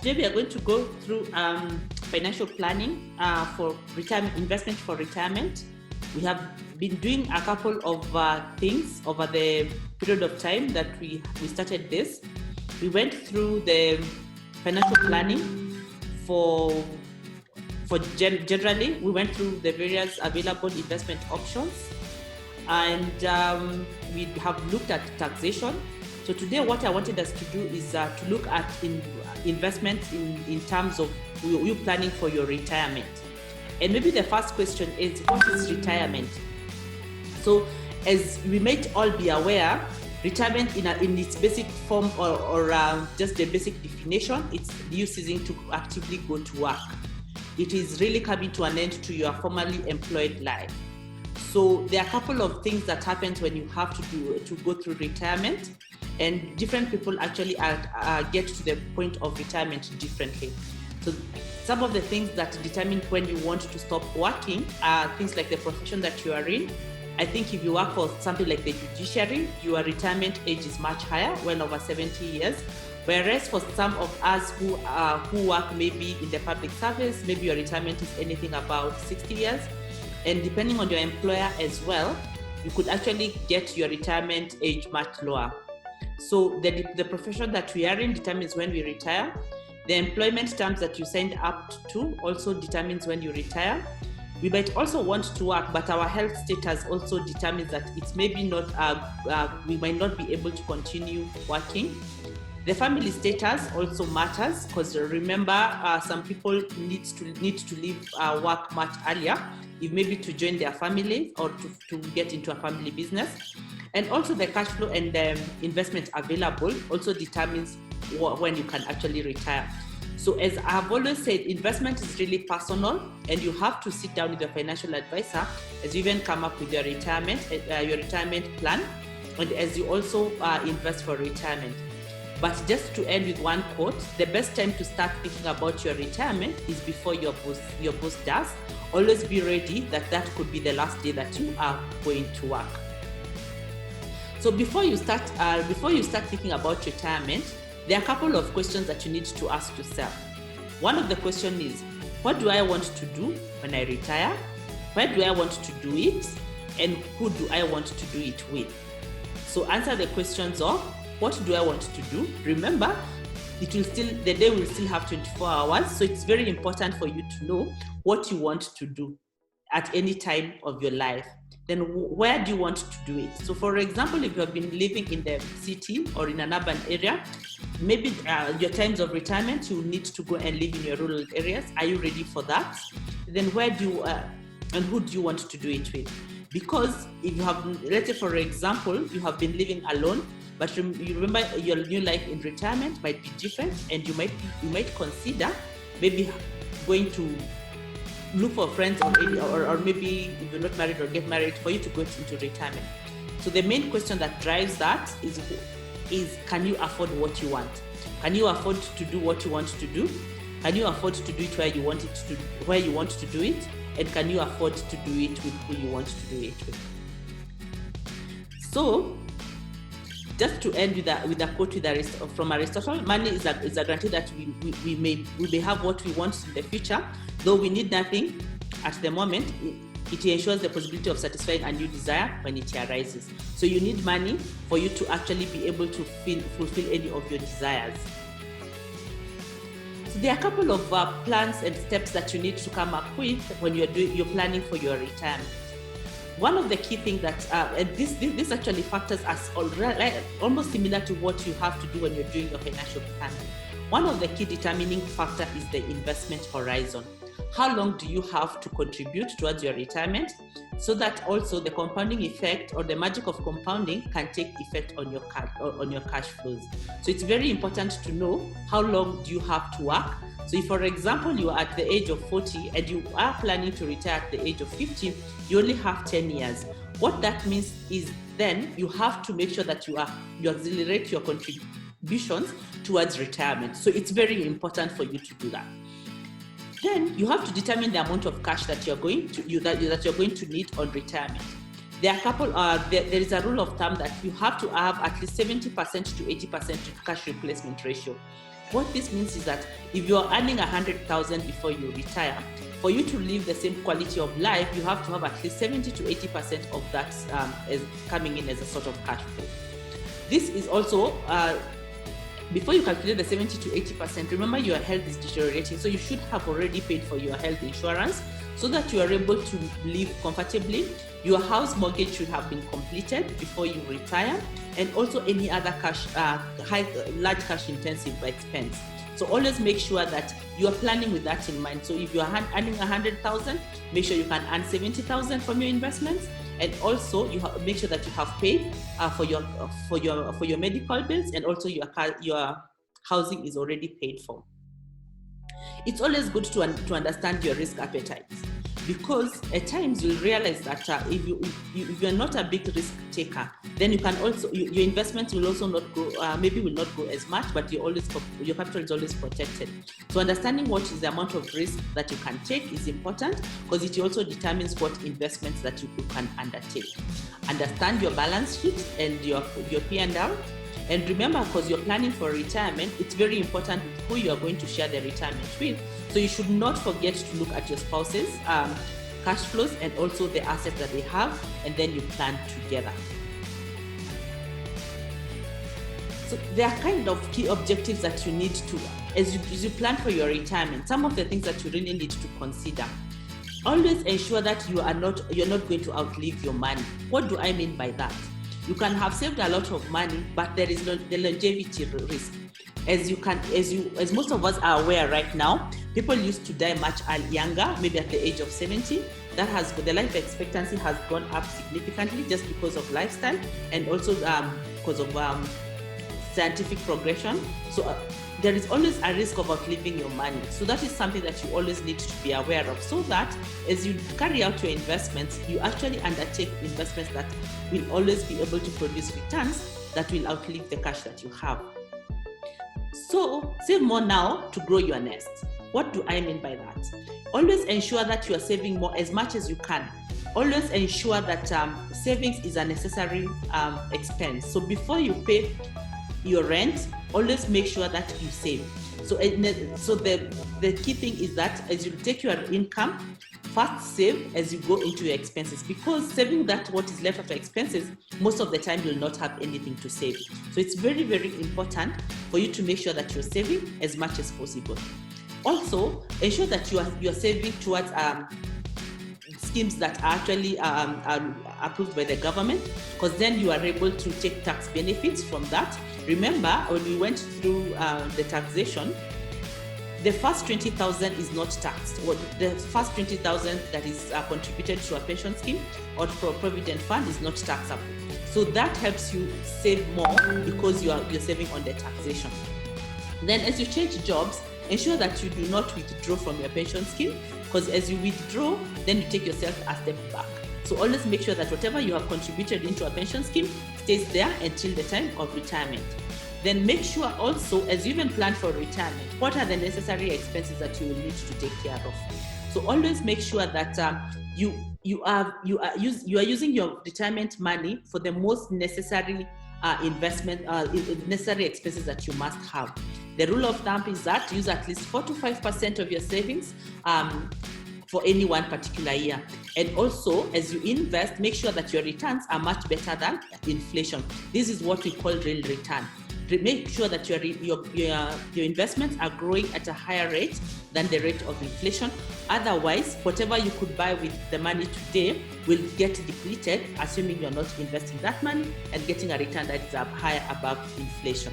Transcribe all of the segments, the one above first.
today we are going to go through financial planning for retirement, investment for retirement. We have been doing a couple of things over the period of time that we started this. We went through the financial planning for generally. We went through the various available investment options, and we have looked at taxation. So today what I wanted us to do is to look at investments in terms of you planning for your retirement. And maybe the first question is, what is retirement? So as we might all be aware, retirement in its basic form or just the basic definition, it's you ceasing to actively go to work. It is really coming to an end to your formerly employed life. So there are a couple of things that happens when you have to go through retirement, and different people actually get to the point of retirement differently. So some of the things that determine when you want to stop working are things like the profession that you are in. I think if you work for something like the judiciary, your retirement age is much higher, well over 70 years. Whereas for some of us who work maybe in the public service, maybe your retirement is anything about 60 years. And depending on your employer as well, you could actually get your retirement age much lower. So the profession that we are in determines when we retire. The employment terms that you signed up to also determines when you retire. We might also want to work, but our health status also determines that it's maybe not, we might not be able to continue working. The family status also matters, because remember, some people need to leave work much earlier, if maybe to join their family or to get into a family business. And also the cash flow and the investment available also determines when you can actually retire. So as I've always said, investment is really personal, and you have to sit down with your financial advisor as you even come up with your retirement plan, and as you also invest for retirement. But just to end with one quote, the best time to start thinking about your retirement is before your boss does. Always be ready that could be the last day that you are going to work. So before you start thinking about retirement, there are a couple of questions that you need to ask yourself. One of the questions is, what do I want to do when I retire? Where do I want to do it? And who do I want to do it with? So answer the questions of, what do I want to do? Remember, the day will still have 24 hours. So it's very important for you to know what you want to do at any time of your life. Then where do you want to do it? So for example, if you have been living in the city or in an urban area, maybe your times of retirement, you need to go and live in your rural areas. Are you ready for that? Then where do you, and who do you want to do it with? Because if you have, let's say for example, you have been living alone, but you remember your new life in retirement might be different, and you might consider maybe going to look for friends or maybe if you're not married or get married, for you to go into retirement. So the main question that drives that is can you afford what you want? Can you afford to do what you want to do? Can you afford to do it where you want to do it? And can you afford to do it with who you want to do it with? So just to end with a quote from Aristotle, money is a guarantee that we may have what we want in the future. Though we need nothing at the moment, it ensures the possibility of satisfying a new desire when it arises. So you need money for you to actually be able to fulfill any of your desires. So there are a couple of plans and steps that you need to come up with when you're planning for your retirement. One of the key things that, and this actually factors as almost similar to what you have to do when you're doing your financial planning. One of the key determining factor is the investment horizon. How long do you have to contribute towards your retirement, so that also the compounding effect or the magic of compounding can take effect on your cash flows. So it's very important to know how long do you have to work. So if, for example, you are at the age of 40 and you are planning to retire at the age of 50, you only have 10 years. What that means is then you have to make sure that you accelerate your contributions towards retirement. So it's very important for you to do that. Then you have to determine the amount of cash that you're going to need on retirement. There are a couple. There is a rule of thumb that you have to have at least 70% to 80% cash replacement ratio. What this means is that if you're earning 100,000 before you retire, for you to live the same quality of life, you have to have at least 70 to 80% of that as coming in as a sort of cash flow. This is also, before you calculate the 70 to 80%, remember your health is deteriorating, so you should have already paid for your health insurance so that you are able to live comfortably. Your house mortgage should have been completed before you retire, and also any other cash, large cash intensive expense. So always make sure that you are planning with that in mind. So if you are earning 100,000, make sure you can earn 70,000 from your investments, and also you make sure that you have paid for your medical bills, and also your housing is already paid for. It's always good to understand your risk appetite, because at times you'll realize that if you're not a big risk taker, then you can also, your investment will also not grow, maybe will not grow as much, but your capital is always protected. So understanding what is the amount of risk that you can take is important, because it also determines what investments that you can undertake. Understand your balance sheet and your P&L. And remember, because you're planning for retirement, it's very important who you are going to share the retirement with. So you should not forget to look at your spouse's cash flows and also the assets that they have, and then you plan together. So there are kind of key objectives that you need to, as you plan for your retirement, some of the things that you really need to consider. Always ensure that you're not going to outlive your money. What do I mean by that? You can have saved a lot of money, but there is the longevity risk. As most of us are aware right now, people used to die much younger, maybe at the age of 70. The life expectancy has gone up significantly just because of lifestyle, and also because of scientific progression. So there is always a risk of outliving your money. So that is something that you always need to be aware of, so that as you carry out your investments, you actually undertake investments that will always be able to produce returns that will outlive the cash that you have. So save more now to grow your nest. What do I mean by that? Always ensure that you are saving more as much as you can. Always ensure that savings is a necessary expense. So before you pay your rent, always make sure that you save. So the key thing is that as you take your income, first save as you go into your expenses, because saving that what is left after expenses, most of the time you'll not have anything to save. So it's very, very important for you to make sure that you're saving as much as possible. Also, ensure that you're saving towards schemes that are actually are approved by the government, because then you are able to take tax benefits from that. Remember, when we went through the taxation, the first 20,000 is not taxed, or the first 20,000 that is contributed to a pension scheme or to a provident fund is not taxable. So that helps you save more because you're saving on the taxation. Then as you change jobs, ensure that you do not withdraw from your pension scheme, because as you withdraw, then you take yourself a step back. So always make sure that whatever you have contributed into a pension scheme stays there until the time of retirement. Then make sure also, as you even plan for retirement, what are the necessary expenses that you will need to take care of. So always make sure that you are using your retirement money for the most necessary necessary expenses that you must have. The rule of thumb is that use at least 4 to 5% of your savings for any one particular year. And also, as you invest, make sure that your returns are much better than inflation. This is what we call real return. Make sure that your investments are growing at a higher rate than the rate of inflation. Otherwise, whatever you could buy with the money today will get depleted, assuming you're not investing that money and getting a return that is higher above inflation.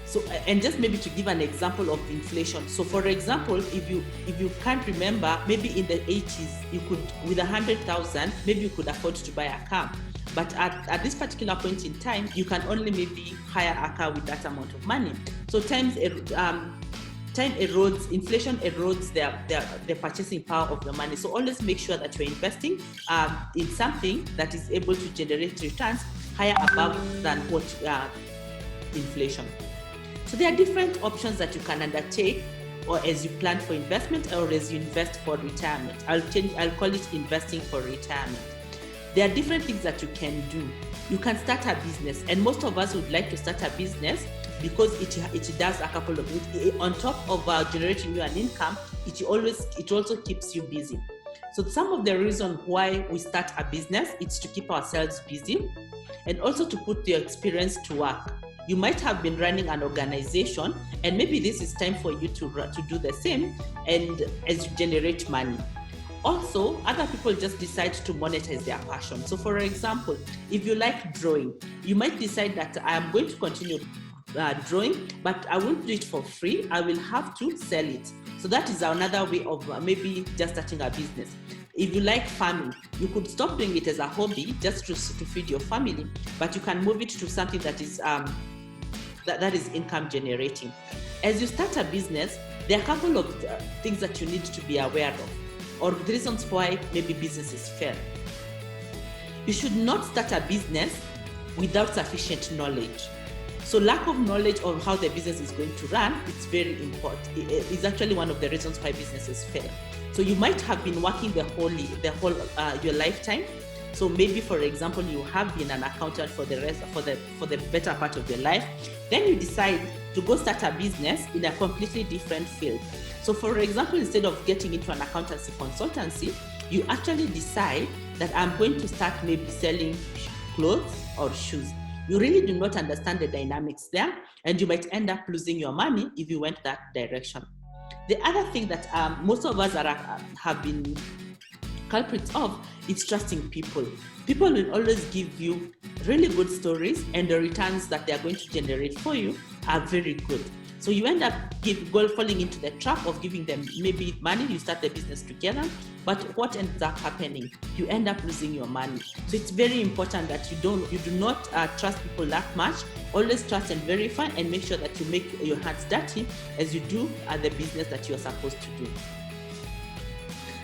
So, and just maybe to give an example of inflation. So for example, if you can't remember, maybe in the 80s, you could, with 100,000, maybe you could afford to buy a car. But at this particular point in time, you can only maybe hire a car with that amount of money. So time erodes, inflation erodes the purchasing power of your money. So always make sure that you're investing in something that is able to generate returns higher above than what inflation. So there are different options that you can undertake, or as you plan for investment, or as you invest for retirement. I'll call it investing for retirement. There are different things that you can do. you can start a business. And most of us would like to start a business because it does a couple of it. On top of generating you an income, it also keeps you busy. So some of the reason why we start a business is to keep ourselves busy and also to put your experience to work. You might have been running an organization, and maybe this is time for you to do the same, and as you generate money. Also, other people just decide to monetize their passion. So for example, if you like drawing, you might decide that I am going to continue drawing, but I won't do it for free. I will have to sell it. So that is another way of maybe just starting a business. If you like farming, you could stop doing it as a hobby just to feed your family, but you can move it to something that is that is income generating. As you start a business, there are a couple of things that you need to be aware of, or the reasons why maybe businesses fail. You should not start a business without sufficient knowledge. So lack of knowledge on how the business is going to run, it's very important. It's actually one of the reasons why businesses fail. So you might have been working the whole your lifetime. So maybe, for example, you have been an accountant for the better part of your life. Then you decide to go start a business in a completely different field. So for example, instead of getting into an accountancy consultancy, you actually decide that I'm going to start maybe selling clothes or shoes. You really do not understand the dynamics there, and you might end up losing your money if you went that direction. The other thing that most of us have been culprits of is trusting people. People will always give you really good stories, and the returns that they are going to generate for you are very good. So you end up falling into the trap of giving them maybe money. You start the business together, but what ends up happening? You end up losing your money. So it's very important that you do not trust people that much. Always trust and verify, and make sure that you make your hands dirty as you do the business that you're supposed to do.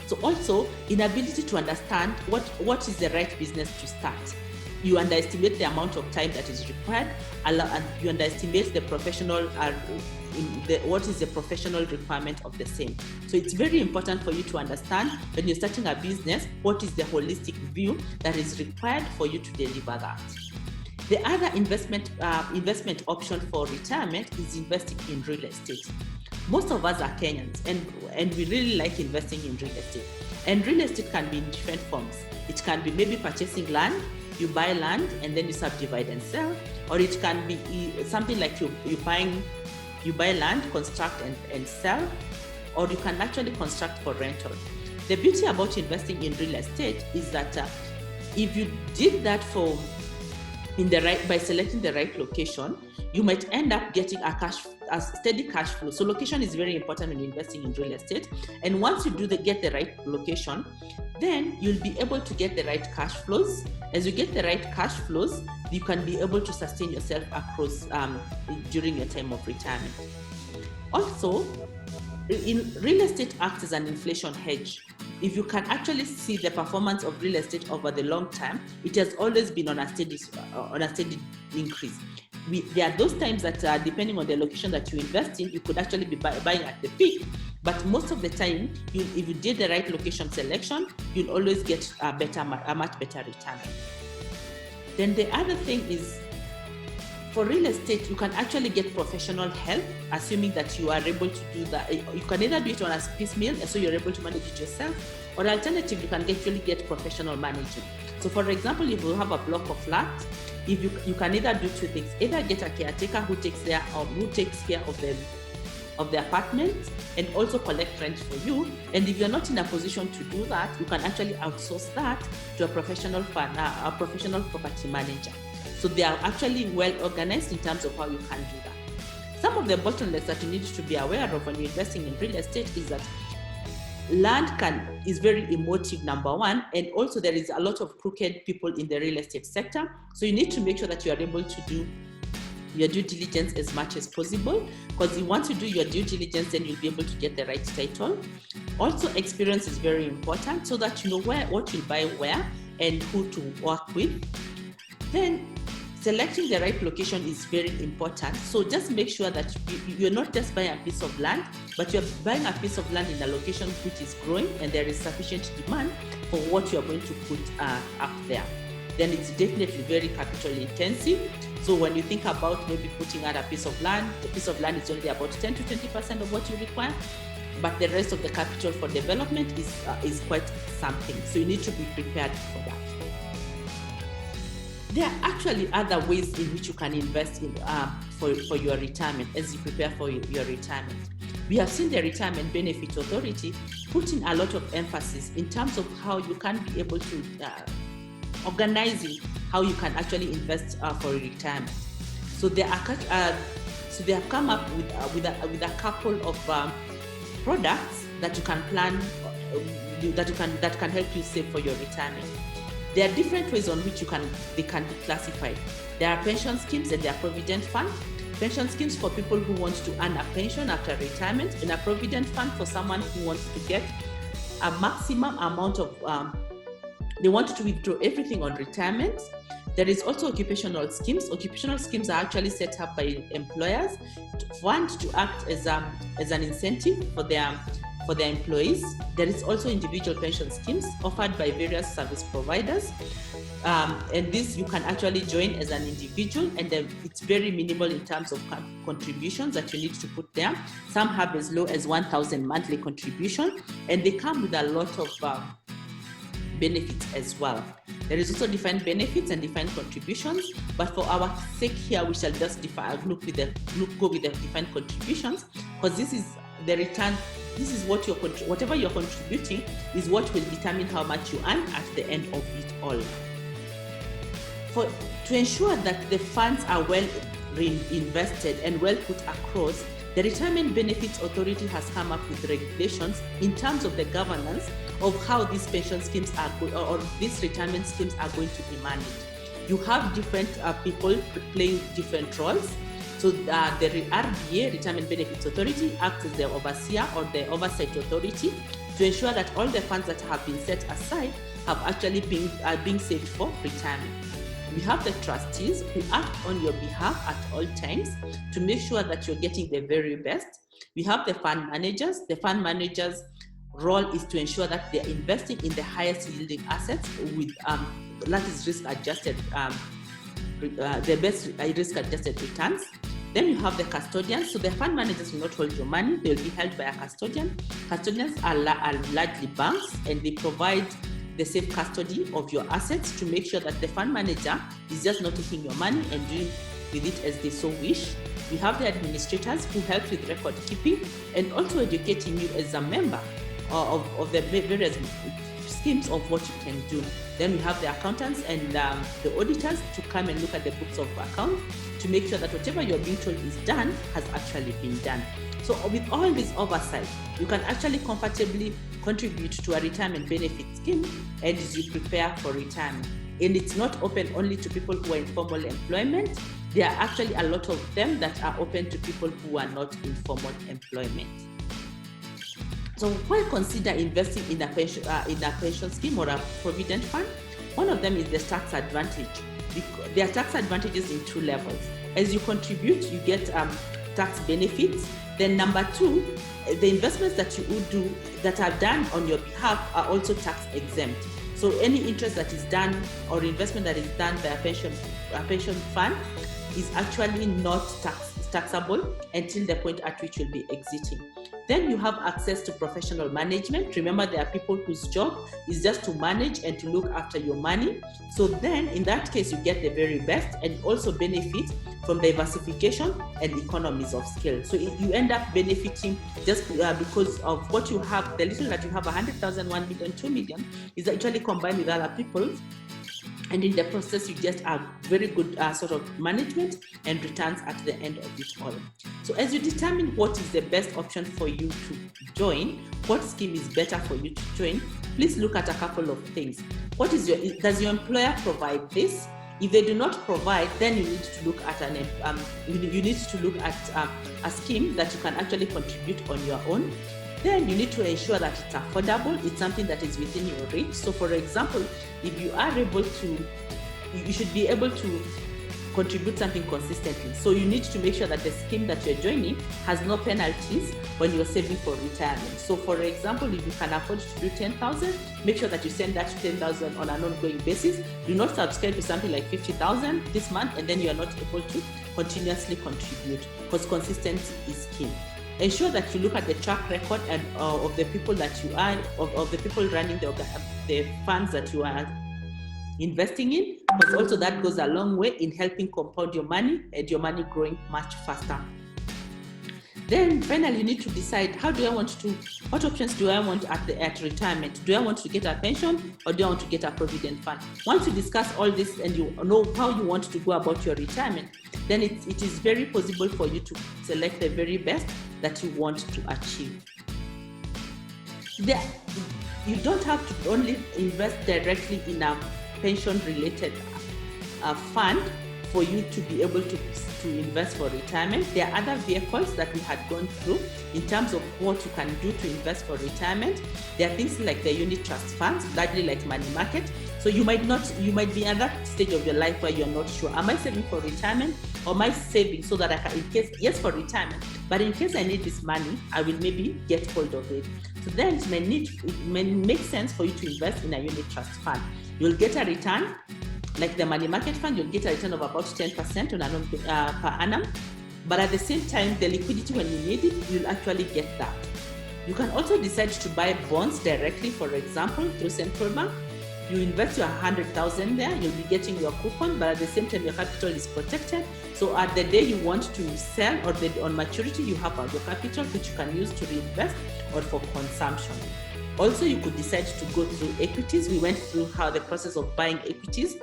So also, inability to understand what is the right business to start. You underestimate the amount of time that is required, and you underestimate the professional what is the professional requirement of the same. So it's very important for you to understand when you're starting a business, what is the holistic view that is required for you to deliver that. The other investment option for retirement is investing in real estate. Most of us are Kenyans, and we really like investing in real estate. And real estate can be in different forms. It can be maybe purchasing land. You buy land and then you subdivide and sell, or it can be something like you buy land, construct and sell, or you can actually construct for rental. The beauty about investing in real estate is that if you did that by selecting the right location, you might end up getting a steady cash flow. So location is very important when investing in real estate. And once you get the right location, then you'll be able to get the right cash flows. As you get the right cash flows, you can be able to sustain yourself across during your time of retirement. Also, in real estate acts as an inflation hedge. If you can actually see the performance of real estate over the long term, it has always been on a steady increase. There are those times that depending on the location that you invest in, you could actually be buying at the peak. But most of the time, if you did the right location selection, you'll always get a much better return. Then the other thing is, for real estate, you can actually get professional help, assuming that you are able to do that. You can either do it on a piecemeal, so you're able to manage it yourself, or alternatively, you can actually get professional management. So for example, if you have a block of flats, you can either do two things: either get a caretaker who takes care of the apartment and also collect rent for you. And if you're not in a position to do that, you can actually outsource that to a professional property manager. So they are actually well organized in terms of how you can do that. Some of the bottlenecks that you need to be aware of when you're investing in real estate is that land is very emotive, number one, and also there is a lot of crooked people in the real estate sector. So you need to make sure that you are able to do your due diligence as much as possible, because once you do your due diligence, then you'll be able to get the right title. Also, experience is very important so that you know what you'll buy where and who to work with. Then selecting the right location is very important. So just make sure that you're not just buying a piece of land, but you're buying a piece of land in a location which is growing and there is sufficient demand for what you're going to put up there. then it's definitely very capital intensive. So when you think about maybe putting out a piece of land, the piece of land is only about 10 to 20% of what you require, but the rest of the capital for development is quite something. So you need to be prepared for that. There are actually other ways in which you can invest in for your retirement as you prepare for your retirement. We have seen the Retirement Benefit Authority putting a lot of emphasis in terms of how you can be able to organizing how you can actually invest for retirement. So they have come up with a couple of products that you can plan, that can help you save for your retirement. There are different ways on which they can be classified. There are pension schemes and there are provident funds. Pension schemes for people who want to earn a pension after retirement, and a provident fund for someone who wants to get a maximum amount of they want to withdraw everything on retirement. There is also occupational schemes. Occupational schemes are actually set up by employers to act as an incentive for their employees. There is also individual pension schemes offered by various service providers. And this you can actually join as an individual, and it's very minimal in terms of contributions that you need to put there. Some have as low as 1,000 monthly contribution, and they come with a lot of benefits as well. There is also defined benefits and defined contributions, but for our sake here, we shall just go with the defined contributions, because this is the return. This is what whatever you're contributing is what will determine how much you earn at the end of it all. To ensure that the funds are well reinvested and well put across, the Retirement Benefits Authority has come up with regulations in terms of the governance of how these pension schemes or these retirement schemes are going to be managed. You have different people playing different roles. So the RBA, Retirement Benefits Authority, acts as the overseer or the oversight authority to ensure that all the funds that have been set aside have actually are being saved for retirement. We have the trustees who act on your behalf at all times to make sure that you're getting the very best. We have the fund managers. The fund managers' role is to ensure that they're investing in the highest yielding assets with that is risk-adjusted, the best risk-adjusted returns. Then you have the custodians. So the fund managers will not hold your money. They'll be held by a custodian. Custodians are largely banks, and they provide the safe custody of your assets to make sure that the fund manager is just not taking your money and doing with it as they so wish. We have the administrators who help with record keeping and also educating you as a member of the various schemes of what you can do. Then we have the accountants and the auditors to come and look at the books of account to make sure that whatever you're being told is done has actually been done. So with all this oversight, you can actually comfortably contribute to a retirement benefit scheme and as you prepare for retirement. And it's not open only to people who are in formal employment. There are actually a lot of them that are open to people who are not in formal employment. So why consider investing in a pension scheme or a provident fund? One of them is the tax advantage. There are tax advantages in two levels. As you contribute, you get tax benefits. Then number two, the investments that you would do that are done on your behalf are also tax exempt. So any interest that is done or investment that is done by a pension fund is actually not taxable until the point at which you'll be exiting. Then you have access to professional management. Remember, there are people whose job is just to manage and to look after your money. So then in that case, you get the very best and also benefit from diversification and economies of scale. So you end up benefiting just because of what you have, the little that you have, 100,000, 1 million, 2 million, is actually combined with other people. And in the process, you get a very good sort of management and returns at the end of it all. So as you determine what is the best option for you to join, what scheme is better for you to join, please look at a couple of things. Does your employer provide this? If they do not provide, then you need to look at a scheme that you can actually contribute on your own. Then you need to ensure that it's affordable, it's something that is within your reach. So for example, if you are able to, you should be able to contribute something consistently. So you need to make sure that the scheme that you're joining has no penalties when you're saving for retirement. So for example, if you can afford to do 10,000, make sure that you send that 10,000 on an ongoing basis. Do not subscribe to something like 50,000 this month and then you're not able to continuously contribute, because consistency is key. Ensure that you look at the track record and of the people that you are, of the people running the funds that you are investing in, because also that goes a long way in helping compound your money and your money growing much faster. Then finally, you need to decide, what options do I want at retirement? Do I want to get a pension or do I want to get a provident fund? Once you discuss all this and you know how you want to go about your retirement, then it is very possible for you to select the very best that you want to achieve. You don't have to only invest directly in a pension-related fund for you to be able to invest for retirement. There are other vehicles that we had gone through in terms of what you can do to invest for retirement. There are things like the unit trust funds, largely like money market. So you might be at that stage of your life where you're not sure, am I saving for retirement or am I saving so that I can, in case, yes, for retirement, but in case I need this money, I will maybe get hold of it. So then it may make sense for you to invest in a unit trust fund. You'll get a return, like the money market fund, you'll get a return of about 10% per annum. But at the same time, the liquidity when you need it, you'll actually get that. You can also decide to buy bonds directly, for example, through central bank. You invest your 100,000 there, you'll be getting your coupon, but at the same time, your capital is protected. So at the day you want to sell or on maturity, you have your capital, which you can use to reinvest or for consumption. Also, you could decide to go through equities. We went through how the process of buying equities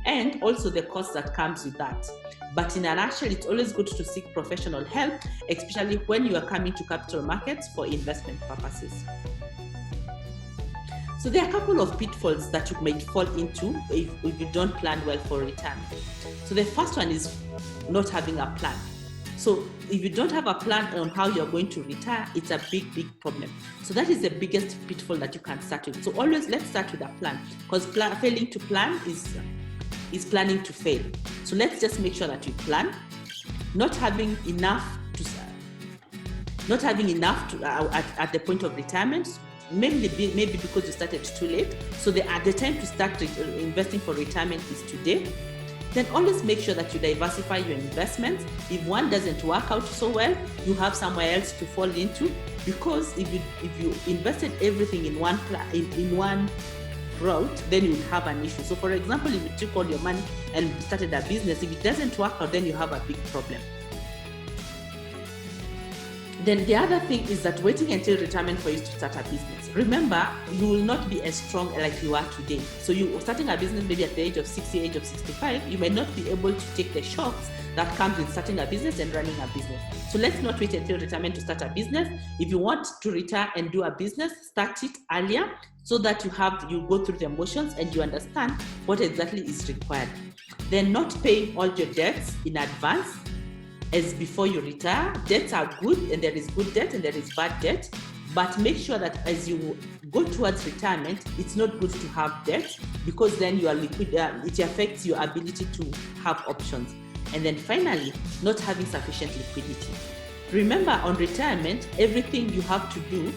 and also the cost that comes with that. But in a nutshell, it's always good to seek professional help, especially when you are coming to capital markets for investment purposes. So there are a couple of pitfalls that you might fall into if you don't plan well for retirement. So the first one is not having a plan. So if you don't have a plan on how you're going to retire, it's a big problem. So that is the biggest pitfall that you can start with. So always let's start with a plan, because failing to plan is planning to fail. So let's just make sure that you plan. Not having enough at the point of retirement, maybe because you started too late. So the time to start investing for retirement is today. Then always make sure that you diversify your investments. If one doesn't work out so well, you have somewhere else to fall into, because if you invested everything in one route, then you would have an issue. So for example, if you took all your money and started a business, if it doesn't work out, then you have a big problem. Then the other thing is that waiting until retirement for you to start a business. Remember, you will not be as strong like you are today. So you starting a business maybe at the age of 60, age of 65, you may not be able to take the shocks that comes with starting a business and running a business. So let's not wait until retirement to start a business. If you want to retire and do a business, start it earlier so that you go through the motions and you understand what exactly is required. Then not paying all your debts in advance as before you retire. Debts are good, and there is good debt and there is bad debt. But make sure that as you go towards retirement, it's not good to have debt, because then you are liquid. It affects your ability to have options. And then finally, not having sufficient liquidity. Remember, on retirement, everything you have to do,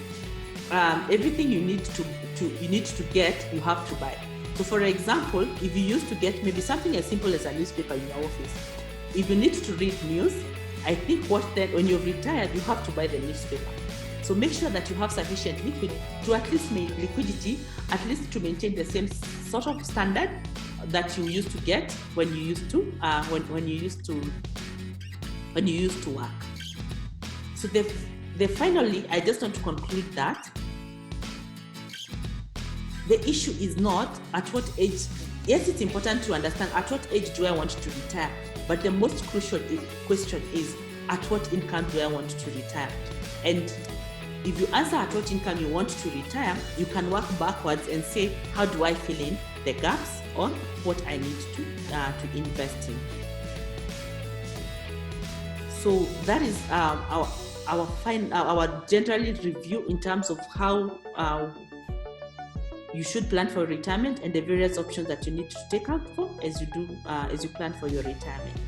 everything you need to get, you have to buy. So for example, if you used to get maybe something as simple as a newspaper in your office, if you need to read news, I think when you're retired, you have to buy the newspaper. So make sure that you have sufficient liquid to at least make liquidity, at least to maintain the same sort of standard that you used to get when you used to work. So finally, I just want to conclude that the issue is not at what age. Yes, it's important to understand at what age do I want to retire, but the most crucial question is at what income do I want to retire? And if you answer at what income you want to retire, you can work backwards and say, how do I fill in the gaps on what I need to invest in? So that is our general review in terms of how you should plan for retirement and the various options that you need to take out for as you plan for your retirement.